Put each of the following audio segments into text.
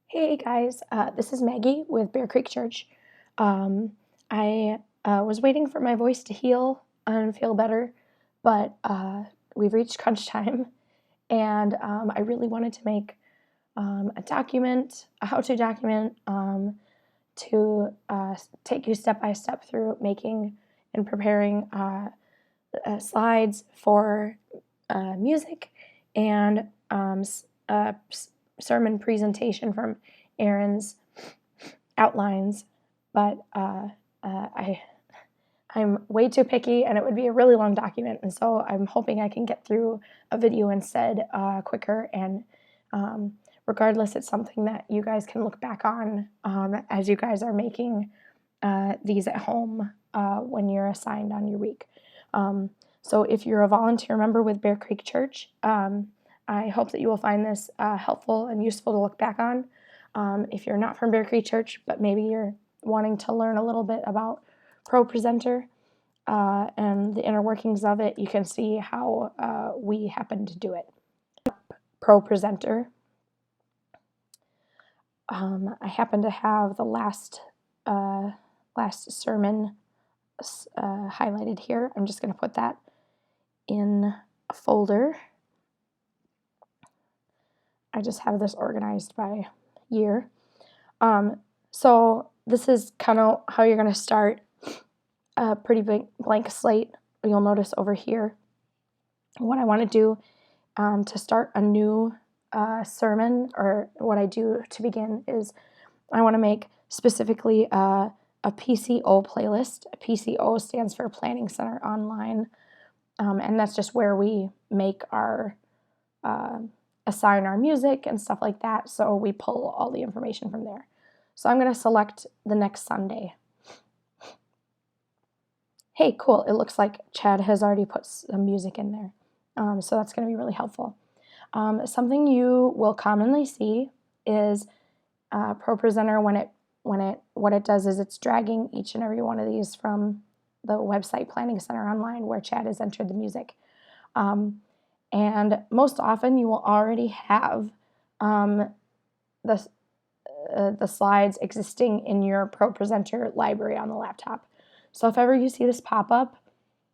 Hey guys, this is Maggie with Bear Creek Church. I was waiting for my voice to heal and feel better, but we've reached crunch time, and I really wanted to make a document, a how-to document, to take you step by step through making and preparing slides for music and sermon presentation from Aaron's outlines, but I'm way too picky and it would be a really long document, and so I'm hoping I can get through a video instead quicker, and regardless, it's something that you guys can look back on as you guys are making these at home when you're assigned on your week. So if you're a volunteer member with Bear Creek Church, I hope that you will find this helpful and useful to look back on. If you're not from Bear Creek Church, but maybe you're wanting to learn a little bit about ProPresenter and the inner workings of it, you can see how we happen to do it. ProPresenter. I happen to have the last sermon highlighted here. I'm just going to put that in a folder. I just have this organized by year. So this is kind of how you're going to start a pretty big blank slate. You'll notice over here what I want to do to start a new sermon, or what I do to begin, is I want to make specifically a PCO playlist. PCO stands for Planning Center Online, and that's just where we make our assign our music and stuff like that, so we pull all the information from there. So I'm going to select the next Sunday. Hey, cool, it looks like Chad has already put some music in there, so that's going to be really helpful. Something you will commonly see is ProPresenter what it does is it's dragging each and every one of these from the website Planning Center Online where Chad has entered the music. And most often you will already have the slides existing in your ProPresenter library on the laptop. So if ever you see this pop up,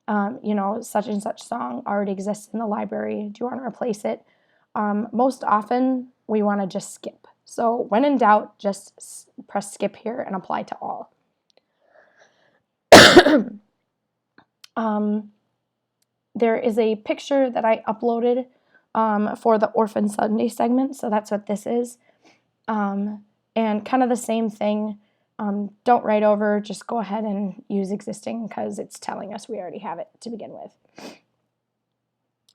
such and such song already exists in the library, do you want to replace it? Most often we want to just skip. So when in doubt, just press skip here and apply to all. There is a picture that I uploaded for the Orphan Sunday segment, so that's what this is. And kind of the same thing. Don't write over, just go ahead and use existing because it's telling us we already have it to begin with.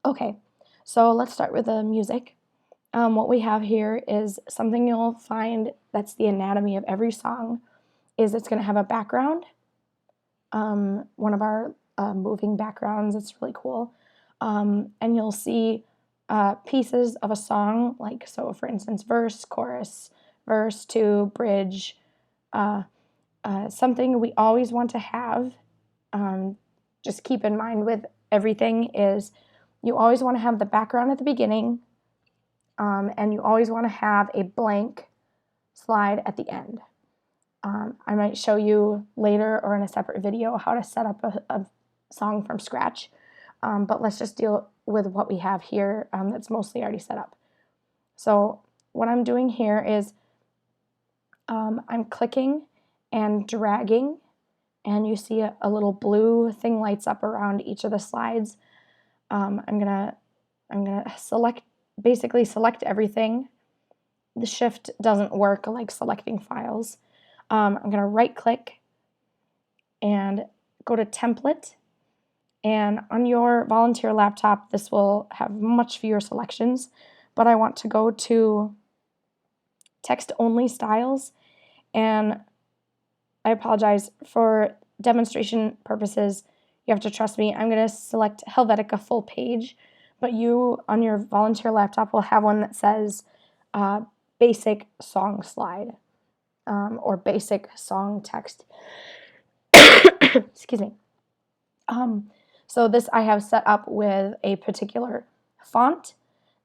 Okay, so let's start with the music. What we have here is something you'll find that's the anatomy of every song, is it's going to have a background, one of our moving backgrounds. It's really cool. And you'll see pieces of a song, like, so for instance, verse, chorus, verse 2, bridge. Something we always want to have, just keep in mind with everything, is you always want to have the background at the beginning, and you always want to have a blank slide at the end. I might show you later or in a separate video how to set up a song from scratch, but let's just deal with what we have here that's mostly already set up. So what I'm doing here is I'm clicking and dragging, and you see a little blue thing lights up around each of the slides. I'm gonna basically select everything. The shift doesn't work like selecting files. I'm going to right click and go to template, and on your volunteer laptop this will have much fewer selections, but I want to go to text only styles, and I apologize, for demonstration purposes you have to trust me. I'm going to select Helvetica full page, but you on your volunteer laptop will have one that says basic song slide, or basic song text. Excuse me. So this I have set up with a particular font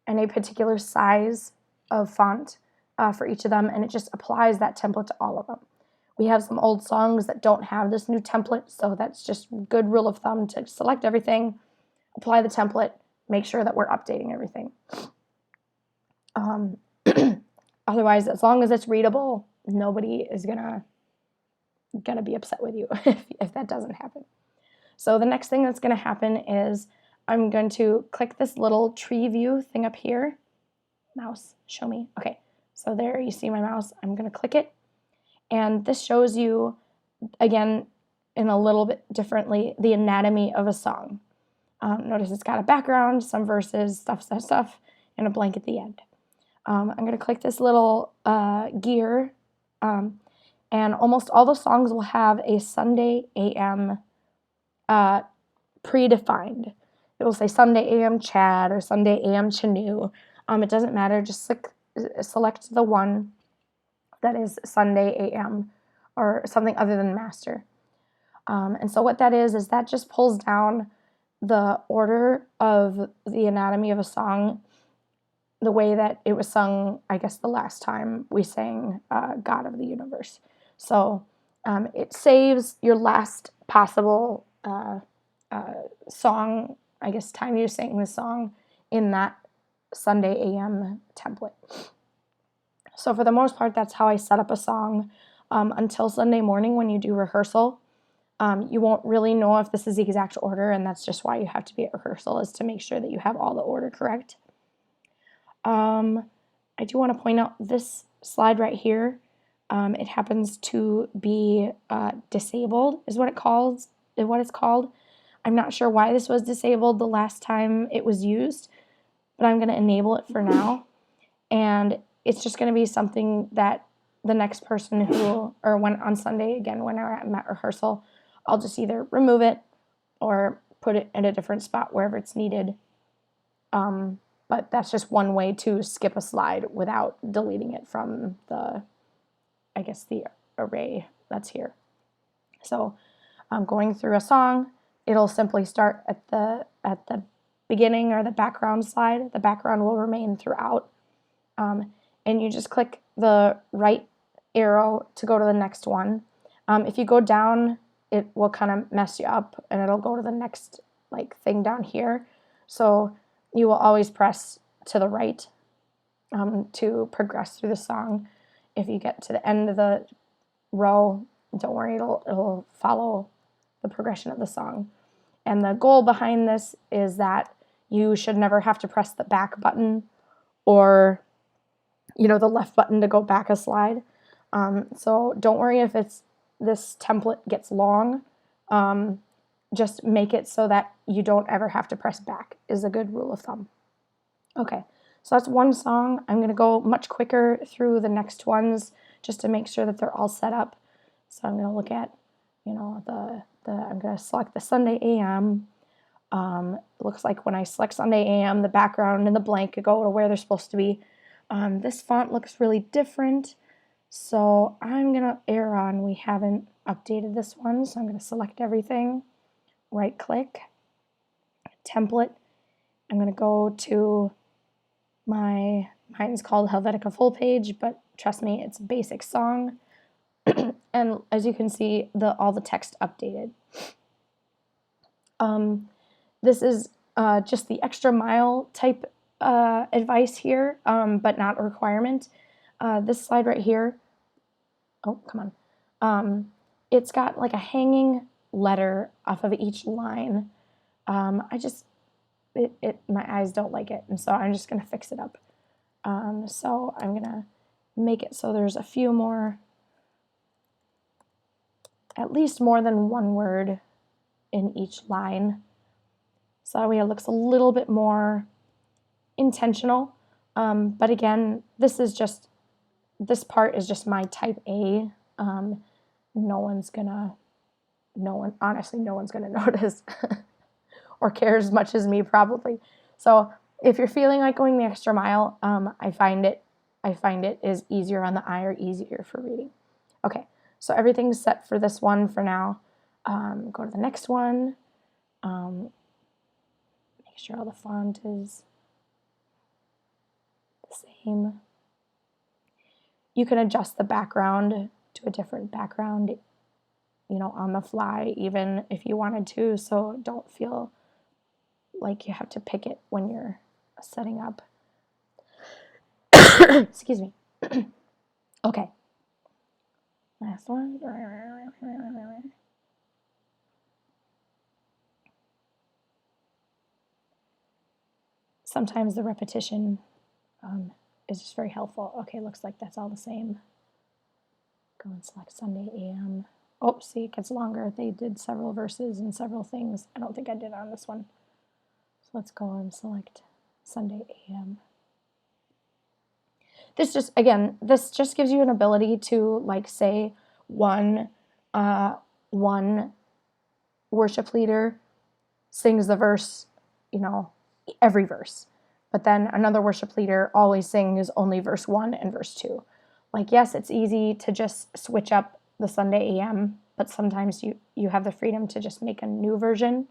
and a particular size of font for each of them, and it just applies that template to all of them. We have some old songs that don't have this new template, so that's just a good rule of thumb to select everything, apply the template, make sure that we're updating everything. Otherwise, as long as it's readable, nobody is gonna be upset with you if that doesn't happen. So the next thing that's gonna happen is I'm going to click this little tree view thing up here. Mouse, show me. Okay, so there you see my mouse. I'm gonna click it, and this shows you, again, in a little bit differently, the anatomy of a song. Notice it's got a background, some verses, stuff, and a blank at the end. I'm going to click this little gear, and almost all the songs will have a Sunday AM predefined. It will say Sunday AM Chad or Sunday AM Chanu. It doesn't matter. Just select the one that is Sunday AM or something other than master. And so what that is that just pulls down the order of the anatomy of a song the way that it was sung, I guess, the last time we sang God of the Universe. So it saves your last possible song, I guess, time you sang the song in that Sunday AM template. So for the most part, that's how I set up a song until Sunday morning when you do rehearsal. You won't really know if this is the exact order, and that's just why you have to be at rehearsal, is to make sure that you have all the order correct. I do want to point out this slide right here. It happens to be disabled, is what it's called. I'm not sure why this was disabled the last time it was used, but I'm going to enable it for now. And it's just going to be something that the next person when on Sunday, again, when I'm at rehearsal, I'll just either remove it or put it in a different spot wherever it's needed. But that's just one way to skip a slide without deleting it from the array that's here. So going through a song, it'll simply start at the beginning or the background slide. The background will remain throughout. And you just click the right arrow to go to the next one. If you go down, it will kind of mess you up, and it'll go to the next thing down here. So you will always press to the right to progress through the song. If you get to the end of the row, don't worry, it'll follow the progression of the song. And the goal behind this is that you should never have to press the back button or the left button to go back a slide. So don't worry if this template gets long. Just make it so that you don't ever have to press back is a good rule of thumb. Okay, so that's one song. I'm going to go much quicker through the next ones just to make sure that they're all set up. So I'm going to look at, I'm going to select the Sunday AM. It looks like when I select Sunday AM, the background and the blank go to where they're supposed to be. This font looks really different, so I'm going to err on we haven't updated this one, so I'm going to select everything, right click, template. I'm going to go to mine's called Helvetica Full Page, but trust me, it's a basic song. And as you can see, all the text updated. This is just the extra mile type advice here, but not a requirement. This slide right here, oh, come on. It's got like a hanging letter off of each line. My eyes don't like it, and so I'm just going to fix it up. So I'm going to make it so there's a few more, at least more than one word in each line. So that way it looks a little bit more intentional. But again, this part is just my type A. No one's gonna notice or care as much as me probably. So if you're feeling like going the extra mile, I find it is easier on the eye or easier for reading. Okay, so everything's set for this one for now. Go to the next one. Make sure all the font is the same. You can adjust the background to a different background, on the fly, even if you wanted to, so don't feel like you have to pick it when you're setting up. Excuse me. Okay. Last one. Sometimes the repetition is just very helpful. Okay, looks like that's all the same. Go and select Sunday AM. Oh, see, it gets longer. They did several verses and several things. I don't think I did on this one. So let's go and select Sunday AM. This just gives you an ability to, like, say one worship leader sings the verse, every verse. But then another worship leader always sings only verse 1 and verse 2. Like, yes, it's easy to just switch up the Sunday AM, but sometimes you have the freedom to just make a new version,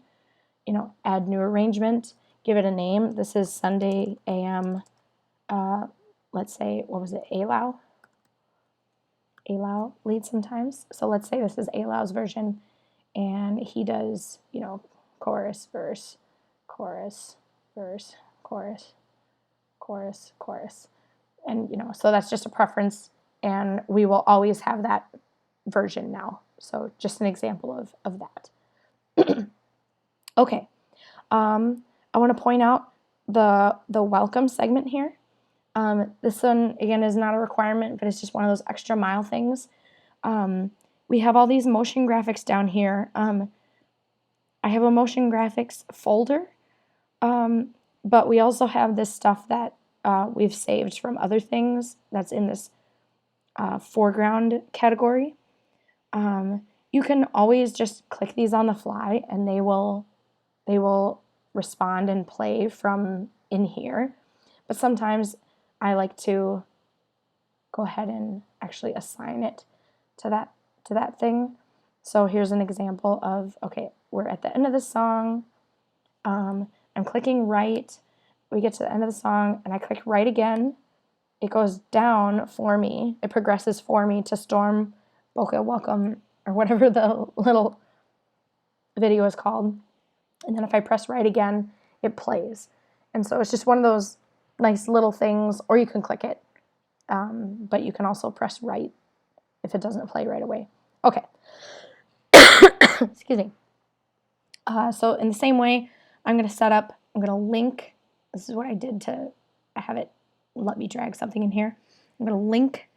add new arrangement, give it a name. This is Sunday AM, let's say, what was it, Alau? Alau leads sometimes. So let's say this is Alau's version, and he does, chorus, verse, chorus, verse, chorus, chorus, chorus. And, so that's just a preference, and we will always have that version now. So just an example of that. Okay. I want to point out the welcome segment here. This one, again, is not a requirement, but it's just one of those extra mile things. We have all these motion graphics down here. I have a motion graphics folder, but we also have this stuff that we've saved from other things that's in this foreground category. You can always just click these on the fly, and they will respond and play from in here. But sometimes I like to go ahead and actually assign it to that thing. So here's an example of, okay, we're at the end of the song. I'm clicking right. We get to the end of the song, and I click right again. It goes down for me. It progresses for me to Storm Boca Welcome, or whatever the little video is called. And then if I press right again, it plays. And so it's just one of those nice little things, or you can click it. But you can also press right if it doesn't play right away. Okay. Excuse me. So in the same way, I'm going to link. This is what I did to have it let me drag something in here. I'm going to link.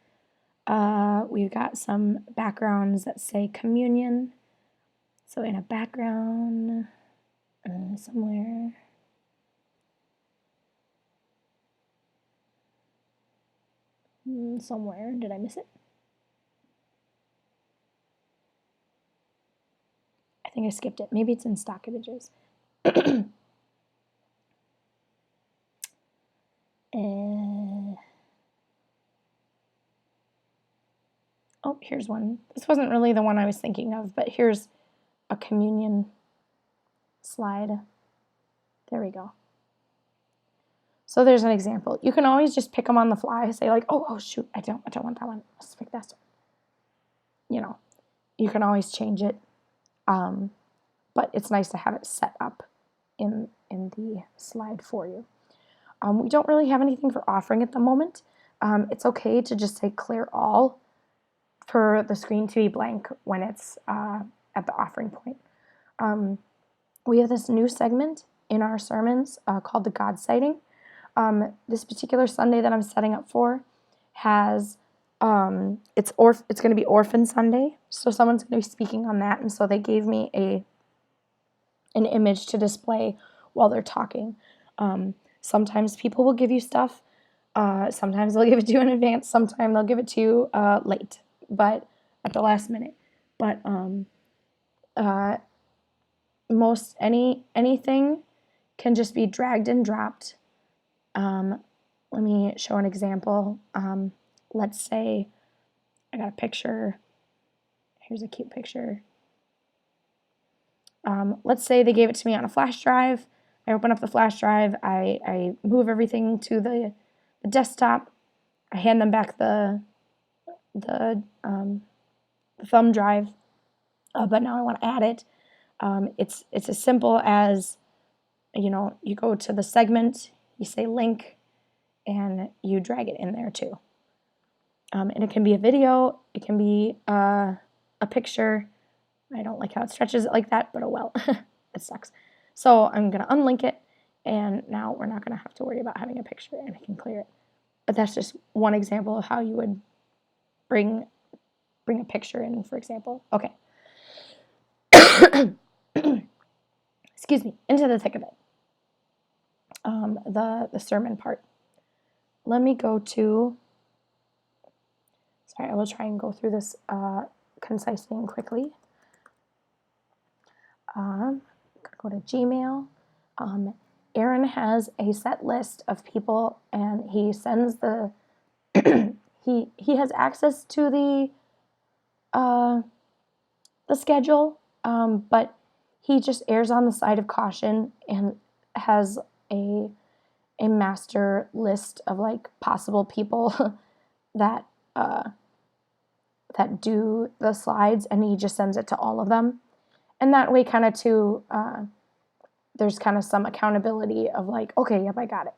We've got some backgrounds that say communion. So in a background somewhere. Somewhere. Did I miss it? I think I skipped it. Maybe it's in stock images. Oh, here's one. This wasn't really the one I was thinking of, but here's a communion slide. There we go. So there's an example. You can always just pick them on the fly. Say like, oh shoot, I don't want that one. Let's pick this one. You can always change it, but it's nice to have it set up in the slide for you. We don't really have anything for offering at the moment. It's okay to just say clear all for the screen to be blank when it's at the offering point. We have this new segment in our sermons called the God Sighting. This particular Sunday that I'm setting up for has it's going to be Orphan Sunday, so someone's going to be speaking on that, and so they gave me an image to display while they're talking. Sometimes people will give you stuff. Sometimes they'll give it to you in advance. Sometimes they'll give it to you late, but at the last minute. But most anything can just be dragged and dropped. Let me show an example. Let's say I got a picture. Here's a cute picture. Let's say they gave it to me on a flash drive. I open up the flash drive. I move everything to the desktop. I hand them back the the thumb drive, but now I want to add it. It's as simple as, you go to the segment, you say link, and you drag it in there too. And it can be a video, it can be a picture. I don't like how it stretches it like that, but oh well, it sucks. So I'm going to unlink it, and now we're not going to have to worry about having a picture, and I can clear it. But that's just one example of how you would bring a picture in, for example. Okay. Excuse me, into the thick of it. The sermon part. Let me go to, sorry, I will try and go through this concisely and quickly. Go to Gmail. Aaron has a set list of people, and he sends the he has access to the schedule, but he just errs on the side of caution and has a master list of like possible people that that do the slides, and he just sends it to all of them. And that way, kind of too, there's kind of some accountability of like, okay, yep, I got it.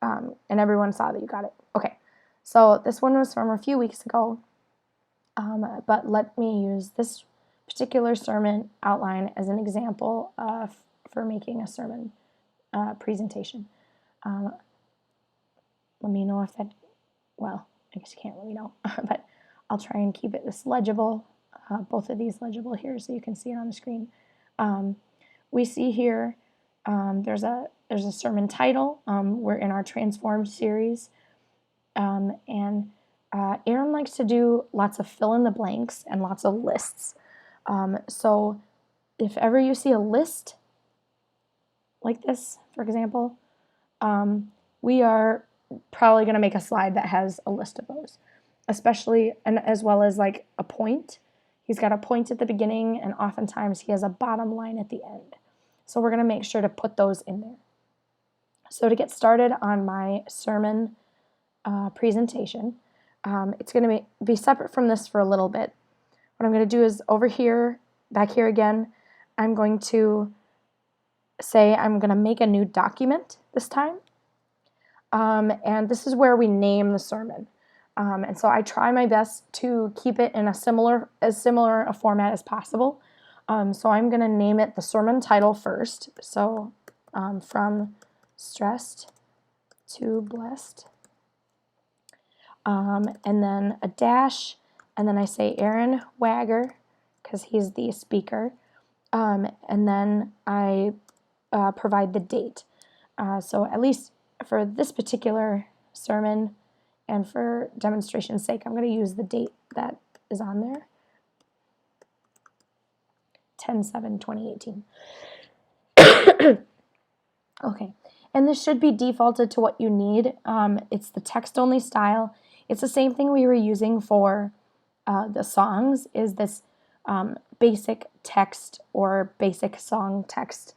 And everyone saw that you got it. Okay, so this one was from a few weeks ago, but let me use this particular sermon outline as an example for making a sermon presentation. Let me know if that, well, I guess you can't let me know, but I'll try and keep it this legible, both of these legible here so you can see it on the screen. We see here there's a sermon title. We're in our Transformed series, and Aaron likes to do lots of fill in the blanks and lots of lists. So if ever you see a list like this, for example, we are probably going to make a slide that has a list of those, especially, and as well as like a point. He's got a point at the beginning, and oftentimes he has a bottom line at the end. So we're going to make sure to put those in there. So to get started on my sermon presentation, it's going to be separate from this for a little bit. What I'm going to do is over here, back here again, I'm going to say I'm going to make a new document this time. And this is where we name the sermon. And so I try my best to keep it in as similar a format as possible. So I'm going to name it the sermon title first. So from stressed to blessed. And then a dash, and then I say Aaron Wagger, because he's the speaker. And then I provide the date. So at least for this particular sermon and for demonstration's sake, I'm going to use the date that is on there, 10/7/2018. Okay, and this should be defaulted to what you need. It's the text-only style. It's the same thing we were using for the songs, is this basic text or basic song text.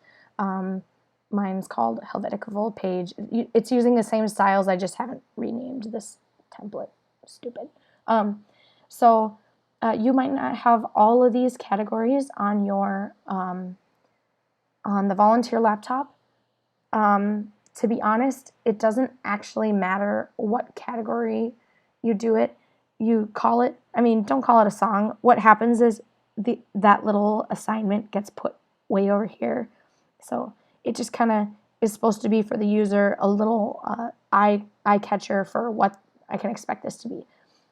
Mine's called Helvetical Page. It's using the same styles. I just haven't renamed this template. Stupid. So you might not have all of these categories on your on the volunteer laptop. To be honest, it doesn't actually matter what category you do it. You call it, don't call it a song. What happens is that little assignment gets put way over here. So it just kind of is supposed to be for the user a little eye catcher for what I can expect this to be.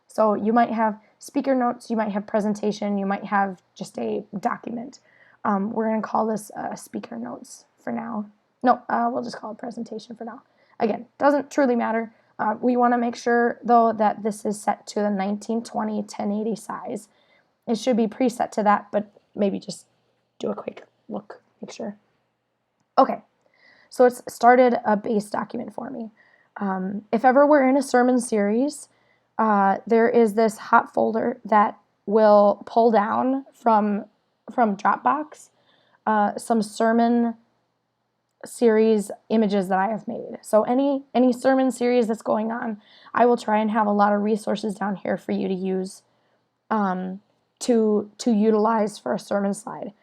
So you might have speaker notes, you might have presentation, you might have just a document. We're going to call this speaker notes for now. No, we'll just call it presentation for now. Again, doesn't truly matter. We want to make sure, though, that this is set to the 1920 1080 size. It should be preset to that, but maybe just do a quick look, make sure. Okay, so it's started a base document for me. If ever we're in a sermon series, there is this hot folder that will pull down from Dropbox some sermon series images that I have made. So any sermon series that's going on, I will try and have a lot of resources down here for you to use to utilize for a sermon slide.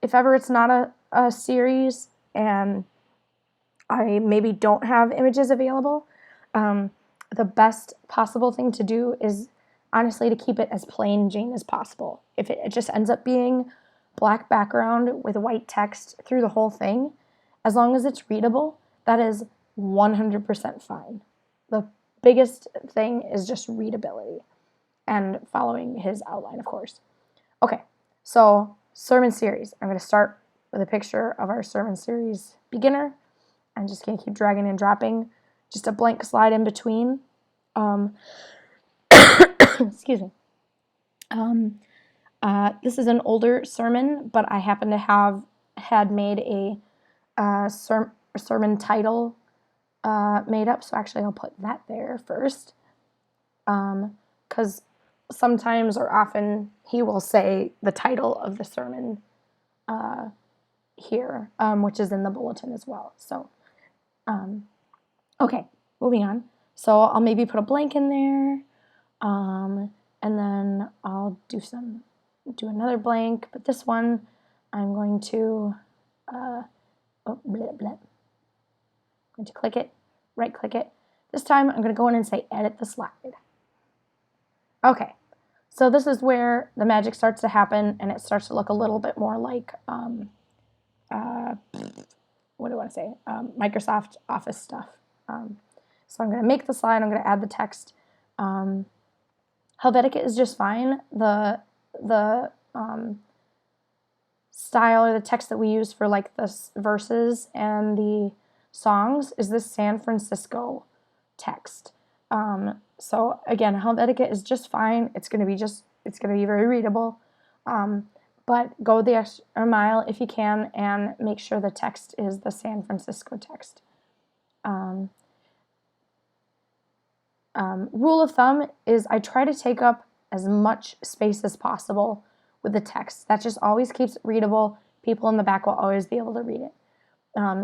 If ever it's not a series and I maybe don't have images available, the best possible thing to do is honestly to keep it as plain Jane as possible. If it just ends up being black background with white text through the whole thing, as long as it's readable, that is 100% fine. The biggest thing is just readability and following his outline, of course. Okay, so sermon series. I'm going to start with a picture of our sermon series beginner. I'm just going to keep dragging and dropping. Just a blank slide in between. Excuse me. This is an older sermon, but I happen to had made a sermon title made up. So actually I'll put that there first. Because sometimes or often he will say the title of the sermon here, which is in the bulletin as well. So, okay, moving on. So I'll maybe put a blank in there, and then I'll do another blank, but this one I'm going to, I'm going to click it, right click it. This time I'm going to go in and say edit the slide. Okay, so this is where the magic starts to happen and it starts to look a little bit more like, what do I want to say? Microsoft Office stuff. So I'm going to make the slide, I'm going to add the text. Helvetica is just fine. The style or the text that we use for like the verses and the songs is this San Francisco text. So again, Helvetica is just fine. It's going to be very readable. But go the extra mile if you can and make sure the text is the San Francisco text. Rule of thumb is I try to take up as much space as possible with the text. That just always keeps it readable. People in the back will always be able to read it.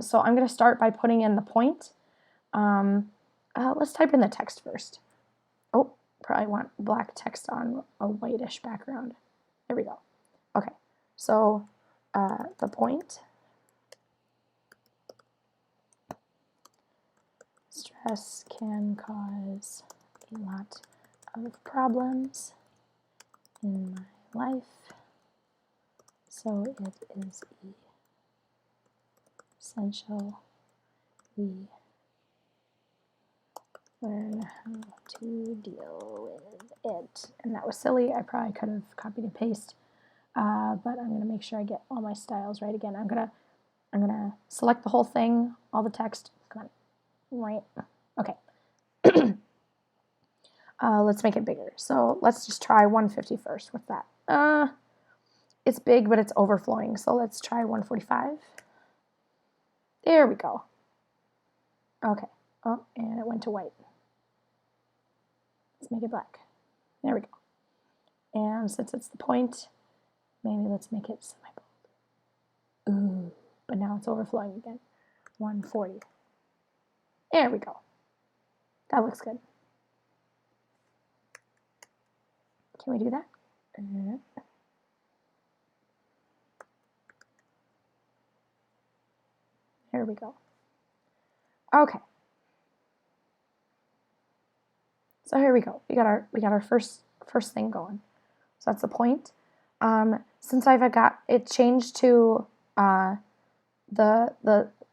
So I'm going to start by putting in the point. Let's type in the text first. Oh, probably want black text on a whitish background. There we go. Okay, so the point. Stress can cause a lot of problems in my life, so it is essential we learn how to deal with it. And that was silly. I probably could have copied and pasted, but I'm going to make sure I get all my styles right again. I'm gonna select the whole thing, all the text. Come on. Right. Okay. Let's make it bigger. So let's just try 150 first with that. It's big, but it's overflowing. So let's try 145. There we go. Okay. Oh, and it went to white. Let's make it black. There we go. And since it's the point, maybe let's make it semi-bold. Ooh, but now it's overflowing again. 140. There we go. That looks good. Can we do that? There we go. Okay. So here we go. We got our first thing going. So that's the point. Since I've got it changed to the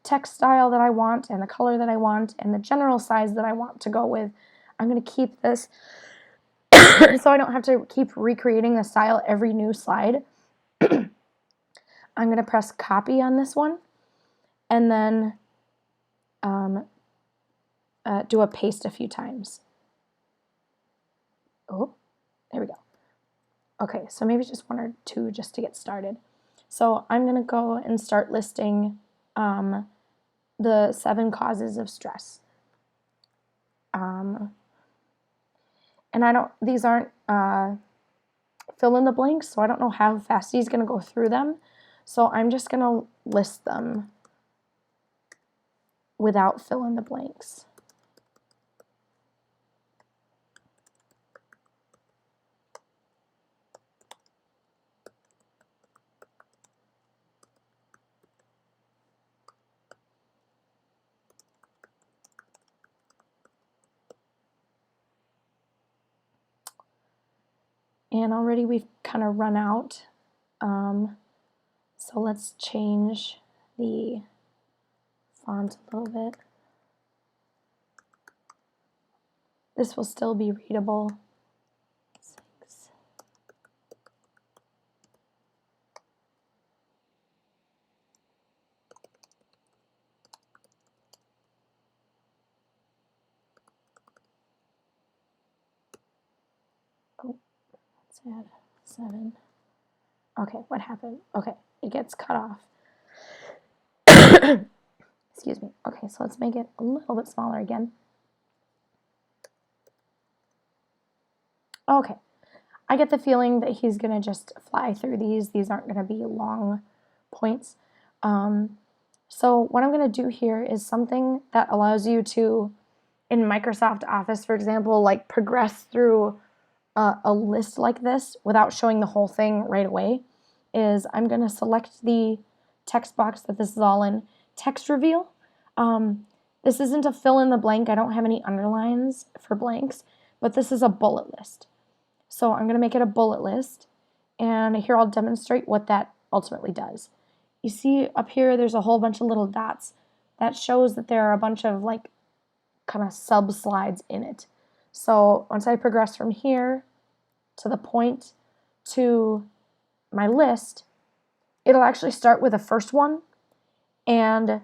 text style that I want and the color that I want and the general size that I want to go with, I'm going to keep this so I don't have to keep recreating the style every new slide. I'm going to press copy on this one and then do a paste a few times. Oh, there we go. Okay, so maybe just one or two just to get started. So I'm going to go and start listing the 7 causes of stress. And these aren't fill in the blanks, so I don't know how fast he's going to go through them. So I'm just going to list them without fill in the blanks. And already we've kind of run out. So let's change the font a little bit. This will still be readable. 6. Oh, let's add 7. Okay, what happened? Okay, it gets cut off. Excuse me. Okay, so let's make it a little bit smaller again. Okay, I get the feeling that he's going to just fly through these. These aren't going to be long points. So what I'm going to do here is something that allows you to, in Microsoft Office, for example, like progress through a list like this without showing the whole thing right away, is I'm going to select the text box that this is all in, text reveal. This isn't a fill in the blank. I don't have any underlines for blanks, but this is a bullet list. So I'm going to make it a bullet list, and here I'll demonstrate what that ultimately does. You see up here there's a whole bunch of little dots. That shows that there are a bunch of like kind of sub slides in it. So once I progress from here to the point to my list, it'll actually start with the first one, and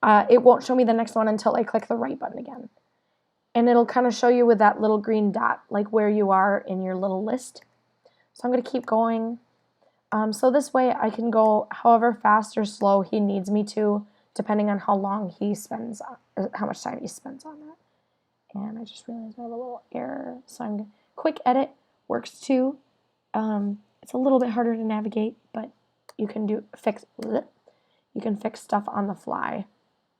it won't show me the next one until I click the right button again. And it'll kind of show you with that little green dot, like where you are in your little list. So I'm going to keep going. So this way I can go however fast or slow he needs me to, depending on how long he spends, how much time he spends on that. And I just realized I have a little error. So I'm going to quick edit works too. It's a little bit harder to navigate, but you can fix stuff on the fly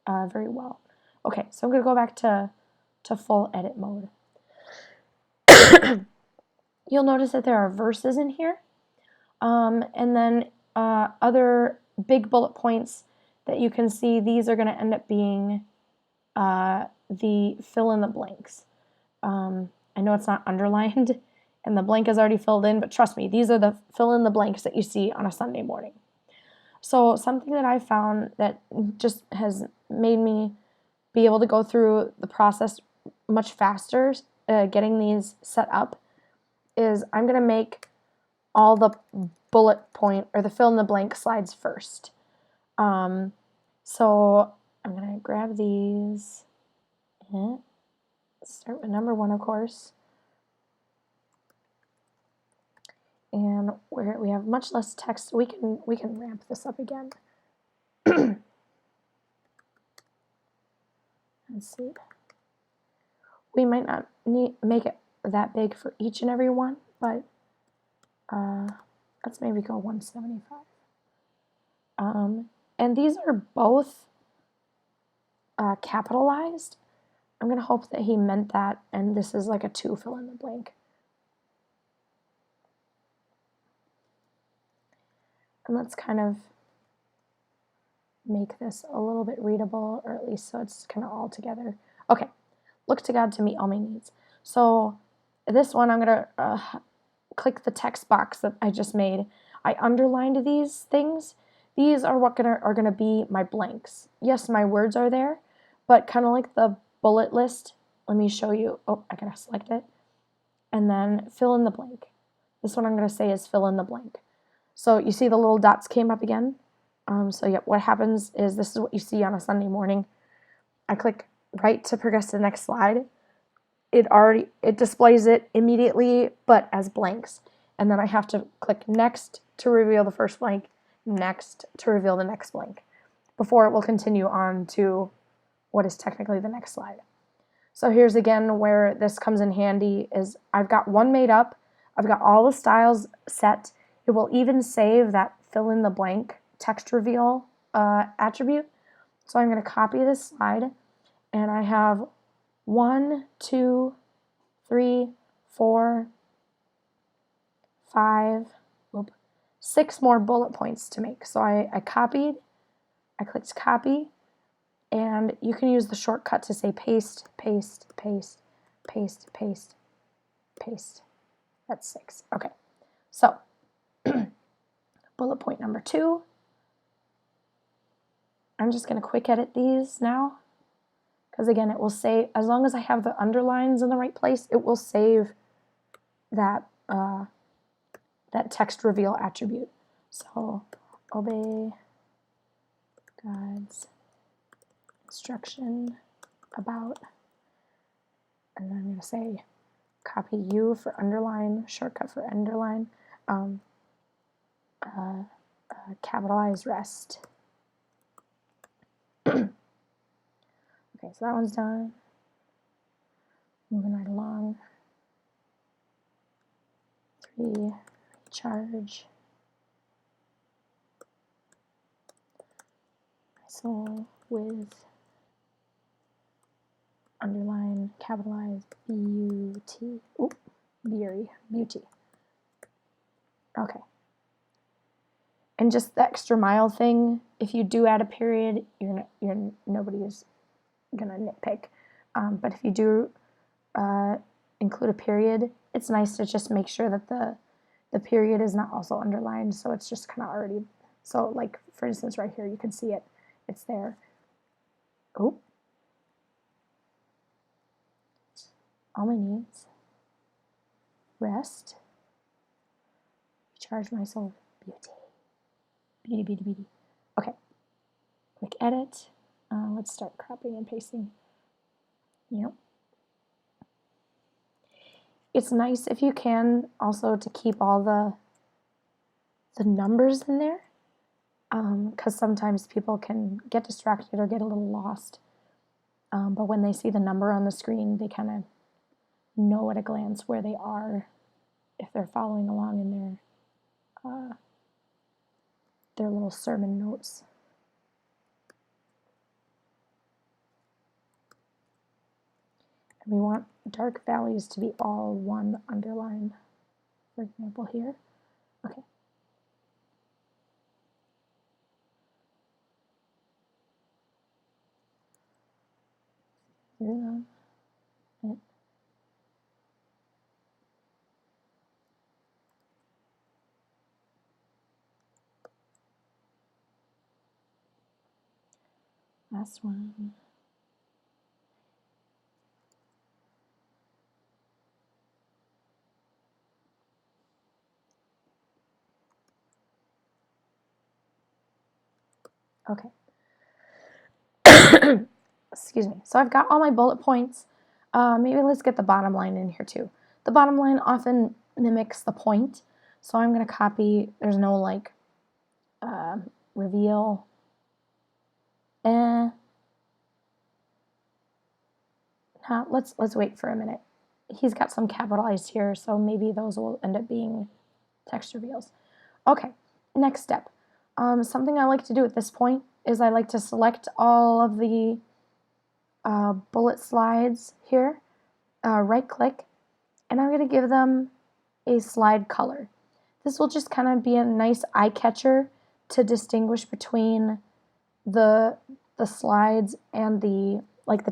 very well. Okay, so I'm going to go back to full edit mode. You'll notice that there are verses in here, and then other big bullet points that you can see. These are going to end up being the fill in the blanks. I know it's not underlined and the blank is already filled in, but trust me, these are the fill in the blanks that you see on a Sunday morning. So something that I found that just has made me be able to go through the process much faster, getting these set up, is I'm going to make all the bullet point or the fill in the blank slides first. So I'm going to grab these. Start with number 1, of course. And we have much less text. We can ramp this up again. Let's see. We might not make it that big for each and every one, but let's maybe go 175. And these are both capitalized. I'm going to hope that he meant that, and this is like a 2 fill in the blank. And let's kind of make this a little bit readable, or at least so it's kind of all together. Okay, look to God to meet all my needs. So this one, I'm going to click the text box that I just made. I underlined these things. These are what are going to be my blanks. Yes, my words are there, but kind of like the bullet list. Let me show you. Oh, I got to select it. And then fill in the blank. This one I'm going to say is fill in the blank. So you see the little dots came up again. So yeah, what happens is this is what you see on a Sunday morning. I click right to progress to the next slide. It displays it immediately, but as blanks. And then I have to click next to reveal the first blank, next to reveal the next blank, before it will continue on to what is technically the next slide. So here's again where this comes in handy is I've got one made up. I've got all the styles set. It will even save that fill in the blank text reveal attribute. So I'm going to copy this slide, and I have 1, 2, 3, 4, 5, 6 more bullet points to make. So I copied, I clicked copy, and you can use the shortcut to say paste, paste, paste, paste, paste, paste. That's 6. Okay, so bullet point number 2. I'm just going to quick edit these now, because again, it will say, as long as I have the underlines in the right place, it will save that that text reveal attribute. So obey God's instruction about, and then I'm going to say copy U for underline, shortcut for underline, capitalize rest. Okay, so that one's done. Moving right along. 3, recharge. My soul with underline, capitalize, beauty. Oop, beauty. Okay. And just the extra mile thing, if you do add a period, nobody is gonna nitpick. But if you do include a period, it's nice to just make sure that the period is not also underlined, so it's just kind of already, so like for instance right here, you can see it, it's there. Oh, all my needs, rest, recharge my soul, beauty, beauty, beauty, beauty. Okay, click edit. Let's start copying and pasting. Yep. It's nice if you can also to keep all the numbers in there, because sometimes people can get distracted or get a little lost. But when they see the number on the screen, they kind of know at a glance where they are if they're following along in their little sermon notes. And we want dark values to be all one underline, for example here. Okay. Last one. Okay. Excuse me. So I've got all my bullet points. Maybe let's get the bottom line in here too. The bottom line often mimics the point. So I'm going to copy, there's no like reveal. Let's wait for a minute. He's got some capitalized here, so maybe those will end up being text reveals. Okay, next step. Something I like to do at this point is I like to select all of the bullet slides here, right click, and I'm going to give them a slide color. This will just kind of be a nice eye catcher to distinguish between the slides and the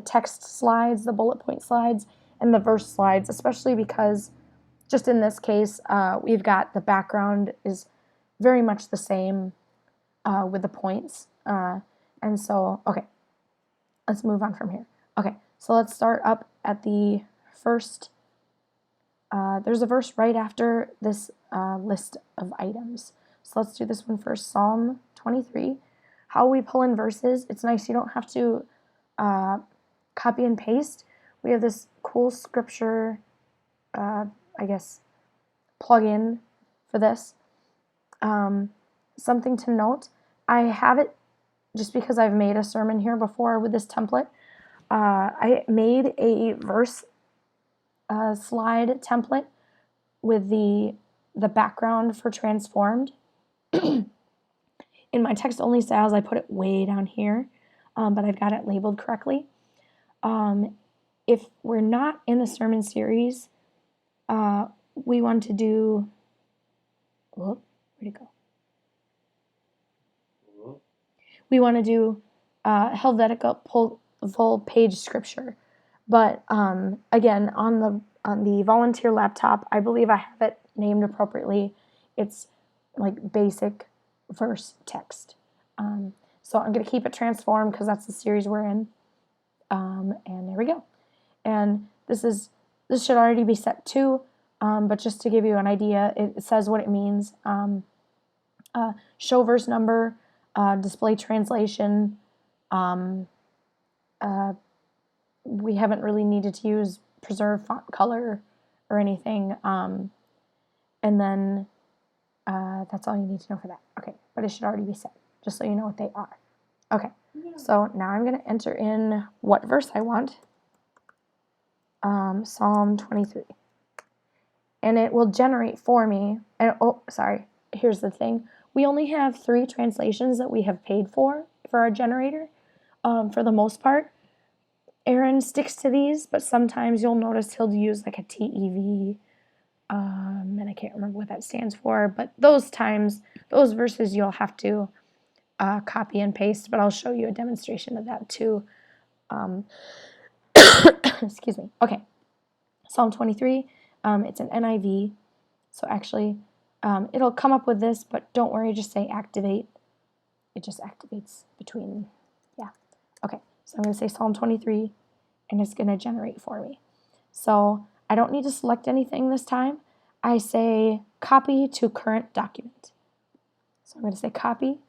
text slides, the bullet point slides, and the verse slides, especially because just in this case, we've got the background is very much the same with the points. And so, okay, let's move on from here. Okay, so let's start up at the first, there's a verse right after this list of items. So let's do this one first, Psalm 23. How we pull in verses, it's nice you don't have to copy and paste. We have this cool scripture, I guess, plug-in for this. Something to note, I have it just because I've made a sermon here before with this template. I made a verse slide template with the background for transformed. In my text-only styles, I put it way down here. but I've got it labeled correctly. If we're not in the sermon series, we want to do, where'd it go? We want to do Helvetica full page scripture. But again, on the volunteer laptop, I believe I have it named appropriately. It's like basic verse text. So I'm going to keep it transformed because that's the series we're in. And there we go. And this should already be set too. But just to give you an idea, it says what it means. Show verse number, display translation. We haven't really needed to use preserve font color or anything. And then that's all you need to know for that. Okay, but it should already be set, just so you know what they are. Okay, so now I'm going to enter in what verse I want. Psalm 23. And it will generate for me. And oh, sorry, here's the thing. We only have 3 translations that we have paid for our generator, for the most part. Aaron sticks to these, but sometimes you'll notice he'll use like a TEV, and I can't remember what that stands for, but those verses you'll have to copy and paste, but I'll show you a demonstration of that too. Excuse me. Okay, Psalm 23, it's an NIV, so actually it'll come up with this, but don't worry, just say activate. It just activates between, yeah. Okay, so I'm going to say Psalm 23, and it's going to generate for me. So I don't need to select anything this time. I say copy to current document. So I'm going to say copy,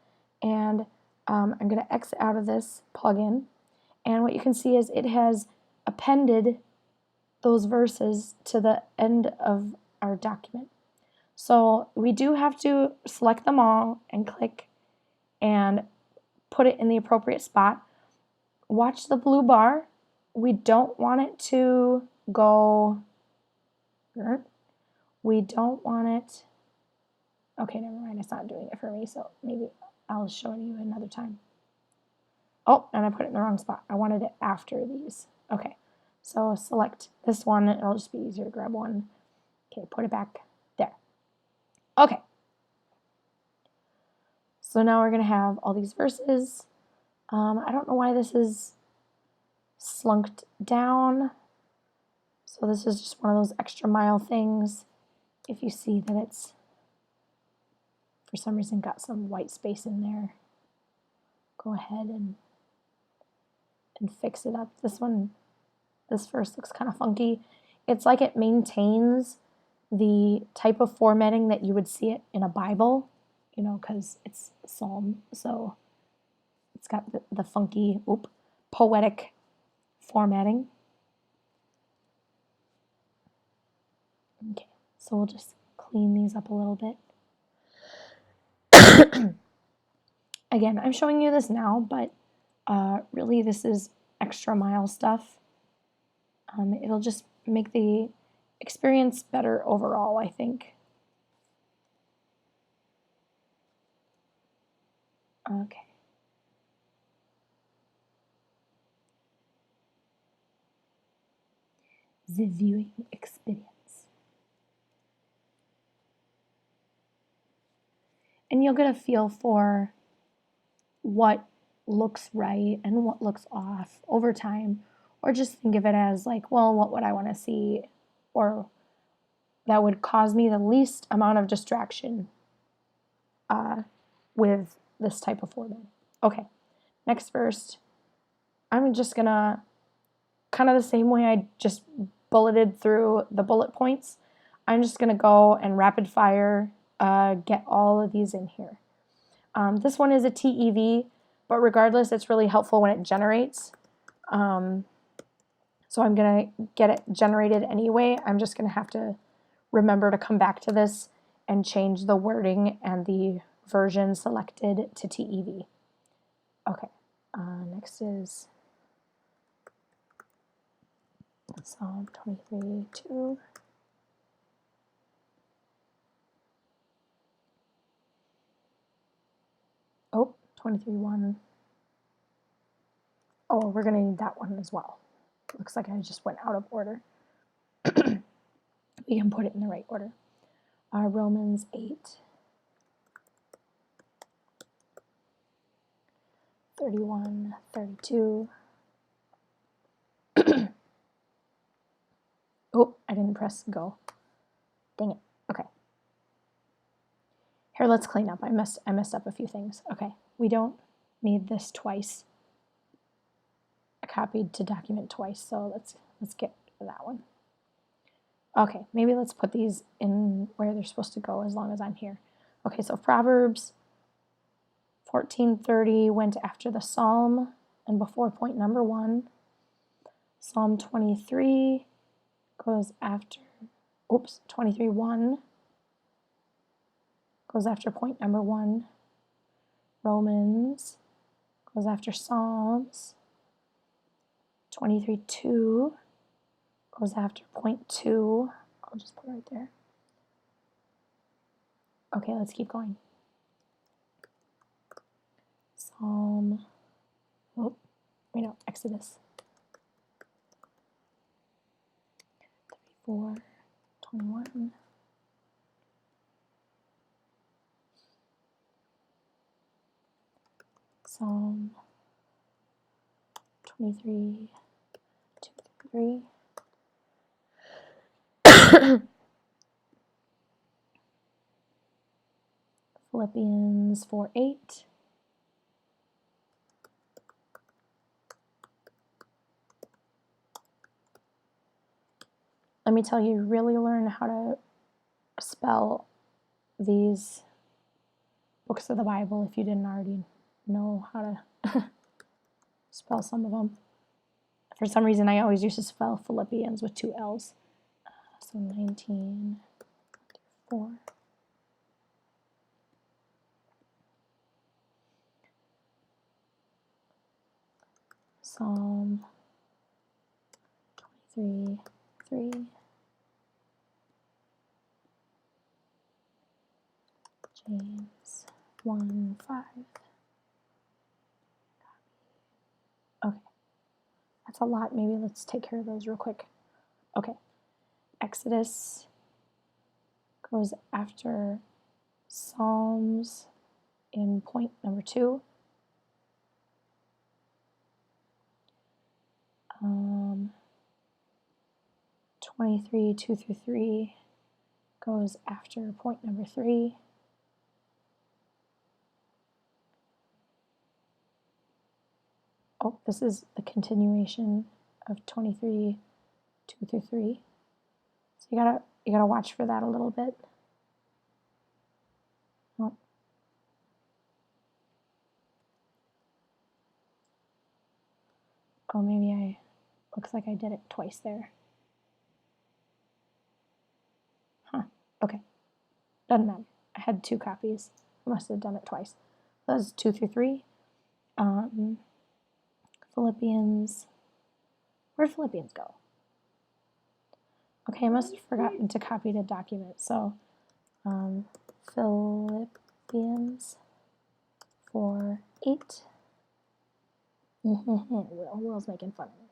and I'm going to exit out of this plugin. And what you can see is it has appended those verses to the end of our document. So we do have to select them all and click and put it in the appropriate spot. Watch the blue bar. We don't want it to go, we don't want it, okay, never mind, it's not doing it for me, so maybe I'll show you another time. Oh, and I put it in the wrong spot. I wanted it after these. Okay, so select this one, it'll just be easier to grab one. Okay, put it back there. Okay. So now we're going to have all these verses. I don't know why this is slunked down. So this is just one of those extra mile things. If you see that it's, for some reason, got some white space in there, go ahead and fix it up. This verse looks kind of funky. It's like it maintains the type of formatting that you would see it in a Bible, you know, because it's Psalm, so it's got the funky, poetic formatting. Okay, so we'll just clean these up a little bit. Again, I'm showing you this now, but really this is extra mile stuff. It'll just make the experience better overall, I think. Okay. The viewing experience. And you'll get a feel for what looks right and what looks off over time, or just think of it as like, well, what would I want to see, or that would cause me the least amount of distraction with this type of format. Okay, next verse. I'm just gonna, kind of the same way I just bulleted through the bullet points, I'm just gonna go and rapid fire get all of these in here. This one is a TEV, but regardless, it's really helpful when it generates. So I'm going to get it generated anyway. I'm just going to have to remember to come back to this and change the wording and the version selected to TEV. Okay, next is Psalm 23:2. Oh, 23:1. Oh, we're going to need that one as well. Looks like I just went out of order. We can put it in the right order. Romans 8, 31, 32. Oh, I didn't press go. Dang it. Okay. Here, let's clean up. I messed up a few things. Okay, we don't need this twice. I copied to document twice, so let's get that one. Okay, maybe let's put these in where they're supposed to go as long as I'm here. Okay, so Proverbs 14:30 went after the Psalm and before point number 1. Psalm 23 goes after, 23:1 goes after point number 1. Romans goes after Psalms. 23:2 goes after point 2. I'll just put it right there. Okay, let's keep going. Exodus 34, 21. Psalm 23, 2 through 3. Philippians 4:8. Let me tell you, really learn how to spell these books of the Bible if you didn't already know how to spell some of them. For some reason, I always used to spell Philippians with 2 L's. So 19:4. Psalm 23:3. James 1:5. Okay, that's a lot. Maybe let's take care of those real quick. Okay, Exodus goes after Psalms in point number 2. 23, 2 through 3 goes after point number 3. Oh, this is the continuation of 23, 2 through 3. So you gotta watch for that a little bit. Oh, maybe looks like I did it twice there. Okay, doesn't matter. I had 2 copies. I must have done it twice. That was 2 through 3. Philippians. Where'd Philippians go? Okay, I must have forgotten to copy the document. So, Philippians 4:8. Will's making fun of me.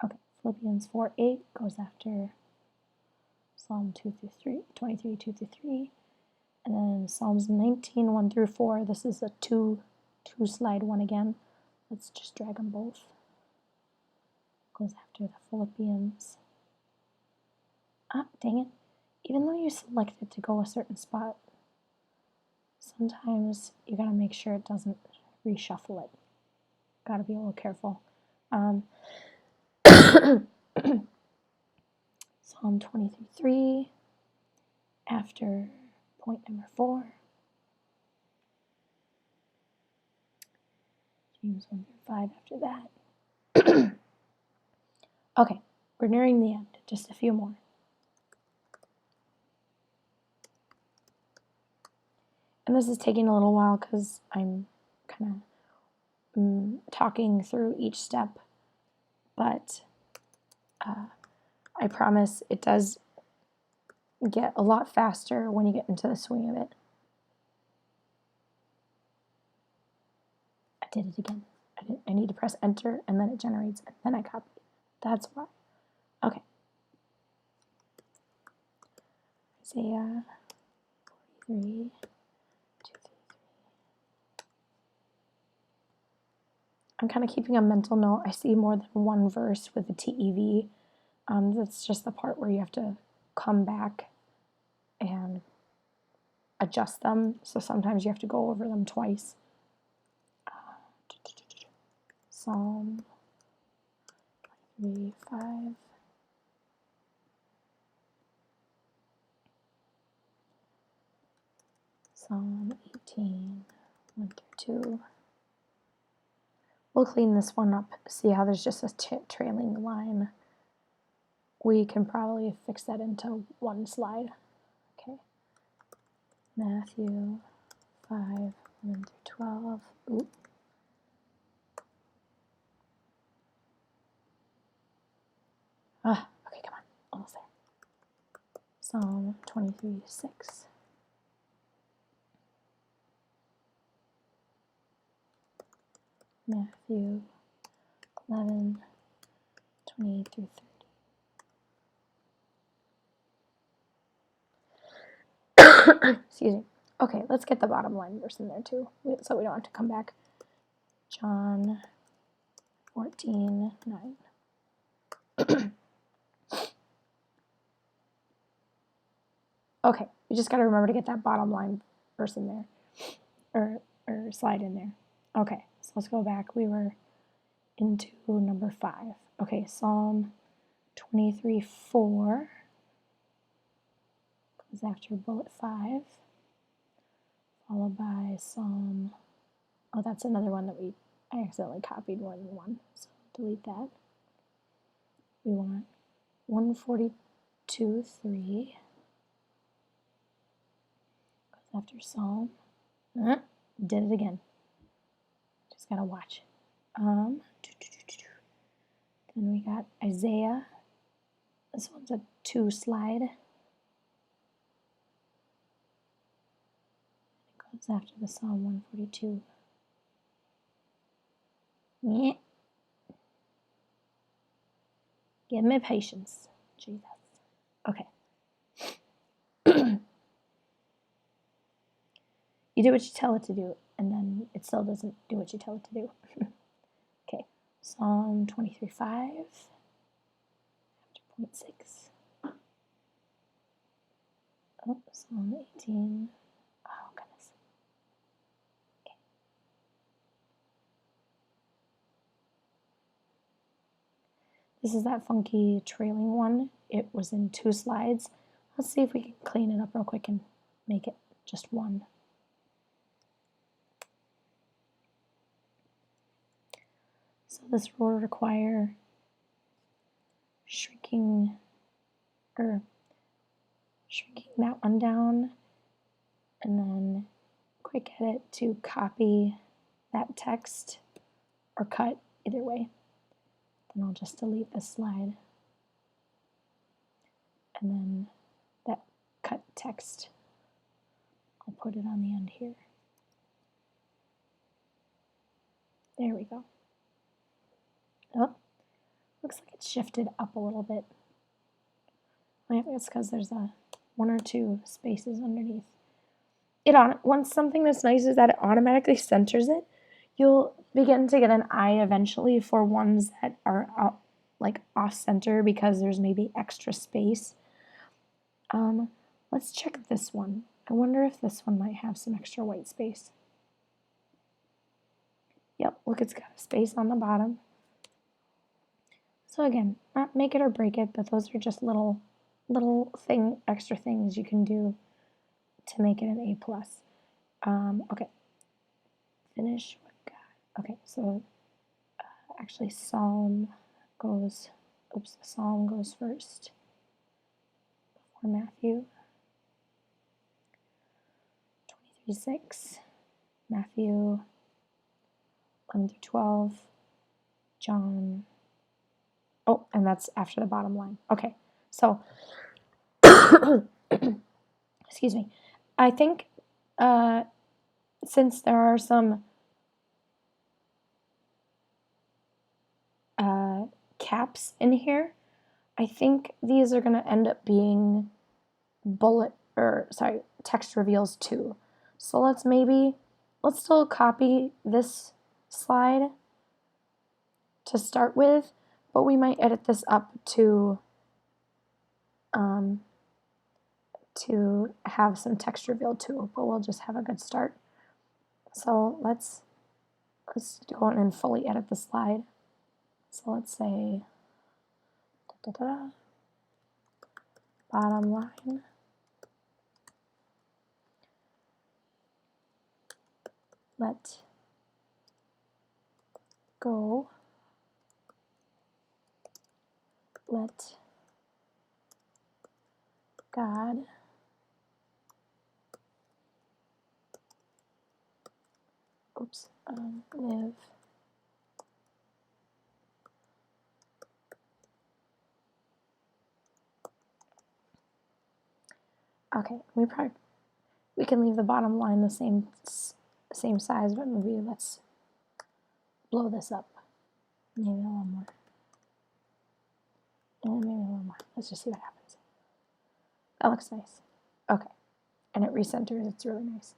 Okay, Philippians 4:8 goes after Psalm 2 through 3, 23, 2 through 3. And then Psalms 19, 1 through 4. This is a two slide one again. Let's just drag them both. Goes after the Philippians. Ah, dang it. Even though you select it to go a certain spot, sometimes you gotta make sure it doesn't reshuffle it. Gotta be a little careful. Psalm 23:3 after point number 4. James 1 through 5 after that. Okay, we're nearing the end. Just a few more. And this is taking a little while because I'm kind of talking through each step. But I promise it does get a lot faster when you get into the swing of it. I did it again. I need to press enter, and then it generates, and then I copy. That's why. Okay. Isaiah 43, 2, 3, 3. I'm kind of keeping a mental note. I see more than one verse with the TEV. That's just the part where you have to come back and adjust them. So sometimes you have to go over them twice. Psalm 3, 5. Psalm 18, 1 through 2. We'll clean this one up. See how there's just a trailing line. We can probably fix that into one slide. Okay. Matthew 5, 1 through 12. Oop. Okay, come on. Almost there. Psalm 23, 6. Matthew 11, 20 through 30. Excuse me. Okay, let's get the bottom line verse in there too, so we don't have to come back. John 14, 9. Okay, you just got to remember to get that bottom line verse in there, or slide in there. Okay, so let's go back. We were into number 5. Okay, Psalm 23, 4 is after bullet 5, followed by Psalm, oh, that's another one that I accidentally copied more than one, so delete that. We want 142, 3, goes after Psalm, did it again, just gotta watch. Then we got Isaiah, this one's a 2 slide. It goes after the Psalm 142. Yeah. Give me patience, Jesus. Okay. You do what you tell it to do, and then it still doesn't do what you tell it to do. Okay. Psalm 23, 5. After point 6. Oh, Psalm 18. Oh, goodness. Okay. This is that funky trailing one. It was in 2 slides. Let's see if we can clean it up real quick and make it just one. So this will require shrinking that one down, and then quick edit to copy that text or cut, either way. Then I'll just delete this slide, and then that cut text, I'll put it on the end here. There we go. Oh, looks like it's shifted up a little bit. I think it's because there's 1 or 2 spaces underneath. Once something that's nice is that it automatically centers it. You'll begin to get an eye eventually for ones that are like off center because there's maybe extra space. Let's check this one. I wonder if this one might have some extra white space. Yep, look, it's got a space on the bottom. So again, not make it or break it, but those are just little extra things you can do to make it an A+. Okay, finish what God. Okay, so actually Psalm goes first before Matthew. 23, 6, Matthew 11 through 12, John. Oh, and that's after the bottom line. Okay, so excuse me. I think since there are some caps in here, I think these are going to end up being text reveals too. So let's still copy this slide to start with, but we might edit this up to have some text reveal too, but we'll just have a good start. So let's go in and fully edit the slide. So let's say bottom line. Let go. Let God live. Okay, we can leave the bottom line the same size, but maybe let's blow this up. Maybe a little more. And maybe a little more. Let's just see what happens. That looks nice. Okay, and it recenters. It's really nice.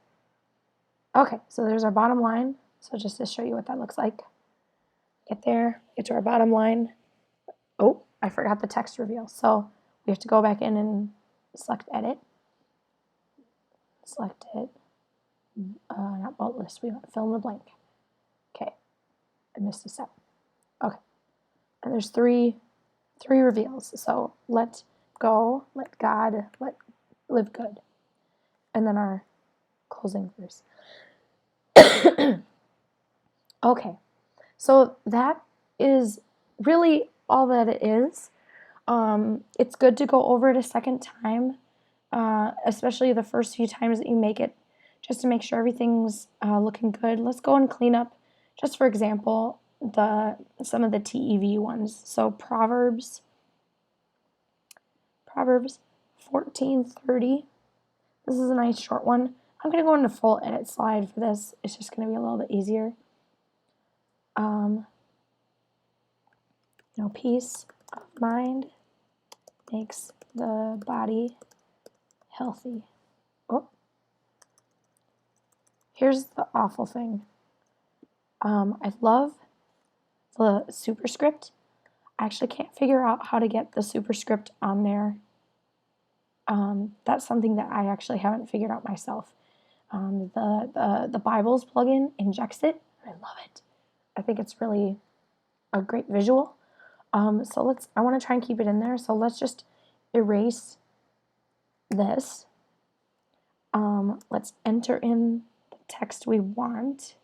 Okay, so there's our bottom line. So just to show you what that looks like. Get to our bottom line. Oh, I forgot the text reveal. So we have to go back in and select edit. Select it. Not bold list. We want fill in the blank. Okay, I missed a step. Okay, and there's three reveals. So let go, let God, let live good, and then our closing verse. Okay, so that is really all that it is. It's good to go over it a second time, especially the first few times that you make it, just to make sure everything's looking good. Let's go and clean up, just for example, some of the TEV ones. So Proverbs 14:30. This is a nice short one. I'm going to go into full edit slide for this. It's just going to be a little bit easier. Peace of mind makes the body healthy. Oh, here's the awful thing. I love the superscript. I actually can't figure out how to get the superscript on there. That's something that I actually haven't figured out myself. The Bibles plugin injects it. I love it. I think it's really a great visual. So I want to try and keep it in there. So let's just erase this. Let's enter in the text we want.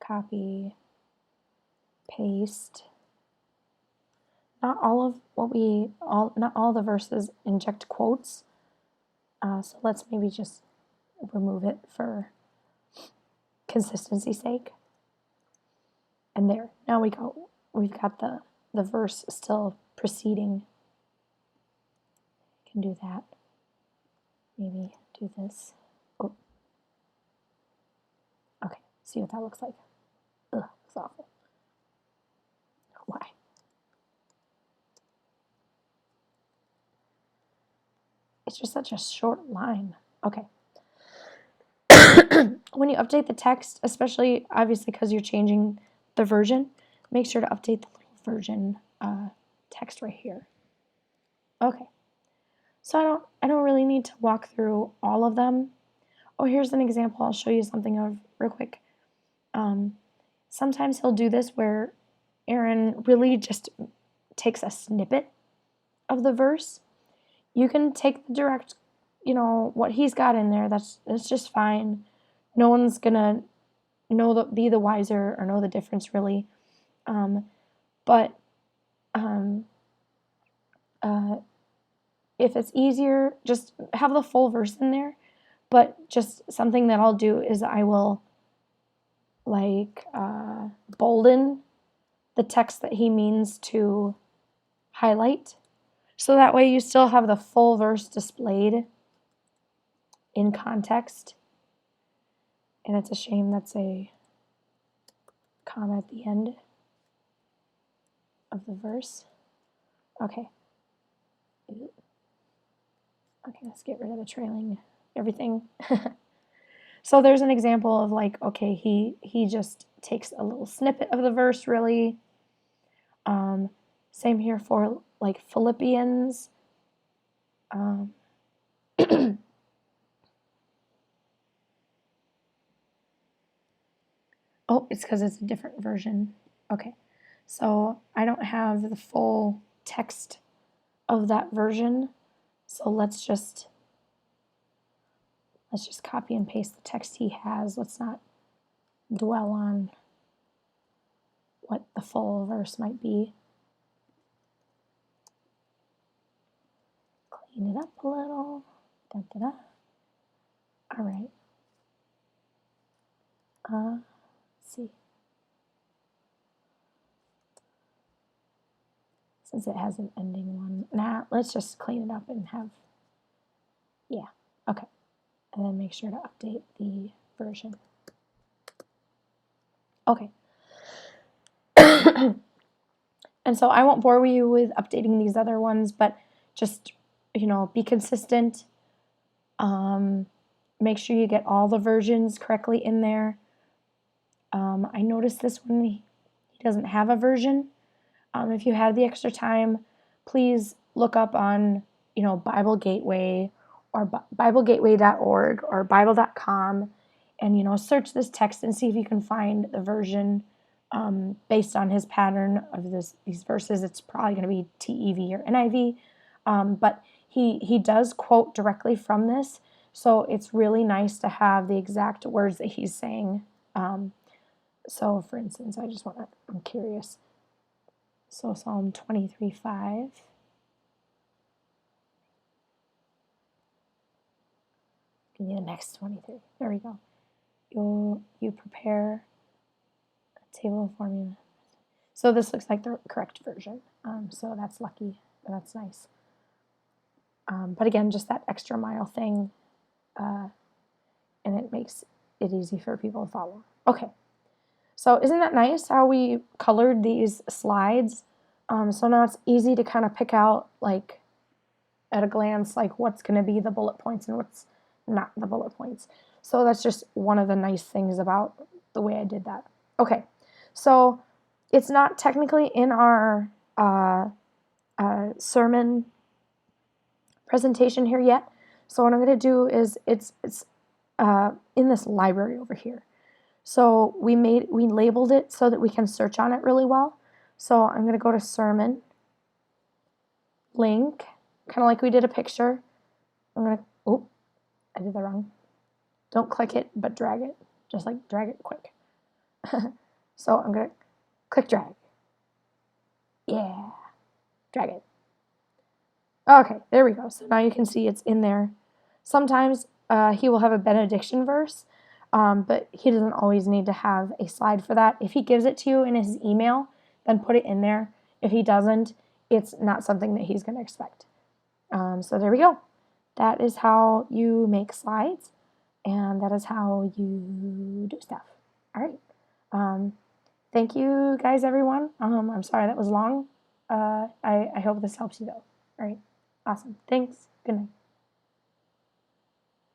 Copy, paste. Not all the verses inject quotes. So let's maybe just remove it for consistency's sake. And there, now we've got the verse still proceeding. I can do that. Maybe do this. Oh. Okay, see what that looks like. Ugh, it's awful. Why? It's just such a short line. Okay. When you update the text, especially obviously because you're changing the version, make sure to update the little version text right here. Okay. So I don't really need to walk through all of them. Oh, here's an example I'll show you something of real quick. Sometimes he'll do this where Aaron really just takes a snippet of the verse. You can take the direct, what he's got in there. That's just fine. No one's gonna be the wiser or know the difference really. But if it's easier, just have the full verse in there. But just something that I'll do is I will bolden the text that he means to highlight. So that way you still have the full verse displayed in context. And it's a shame that's a comma at the end of the verse. Okay. Okay, let's get rid of the trailing everything. So there's an example of like, okay, he just takes a little snippet of the verse really. Same here for like Philippians. Oh, it's because it's a different version. Okay, so I don't have the full text of that version. So let's just copy and paste the text he has. Let's not dwell on what the full verse might be. Clean it up a little. Da, da, da. All right. Let's see. Since it has an ending one. Nah, let's just clean it up and have, yeah, okay. And then make sure to update the version. Okay. And so I won't bore you with updating these other ones, but just, you know, be consistent. Make sure you get all the versions correctly in there. I noticed this one, he doesn't have a version. If you have the extra time, please look up on, you know, Bible Gateway or BibleGateway.org or Bible.com and, you know, search this text and see if you can find the version based on his pattern of these verses. It's probably going to be TEV or NIV, but he does quote directly from this, so it's really nice to have the exact words that he's saying. So, for instance, I'm curious. So Psalm 23:5. Give me the next 23. There we go. You prepare a table for me. So this looks like the correct version. So that's lucky. That's nice. But again, just that extra mile thing, and it makes it easy for people to follow. Okay. So isn't that nice how we colored these slides? So now it's easy to kind of pick out, like, at a glance, like what's going to be the bullet points and what's not the bullet points. So that's just one of the nice things about the way I did that. Okay, so it's not technically in our sermon presentation here yet. So what I'm going to do is it's in this library over here. So we labeled it so that we can search on it really well. So I'm going to go to sermon, link, kind of like we did a picture. I'm going to, oh, I did that wrong. Don't click it, but drag it. Just like drag it quick. So I'm going to click drag. Yeah, drag it. Okay, there we go. So now you can see it's in there. Sometimes he will have a benediction verse, but he doesn't always need to have a slide for that. If he gives it to you in his email, then put it in there. If he doesn't, it's not something that he's going to expect. So there we go. That is how you make slides, and that is how you do stuff. All right. Thank you, guys, everyone. I'm sorry that was long. I hope this helps you, though. All right. Awesome. Thanks. Good night.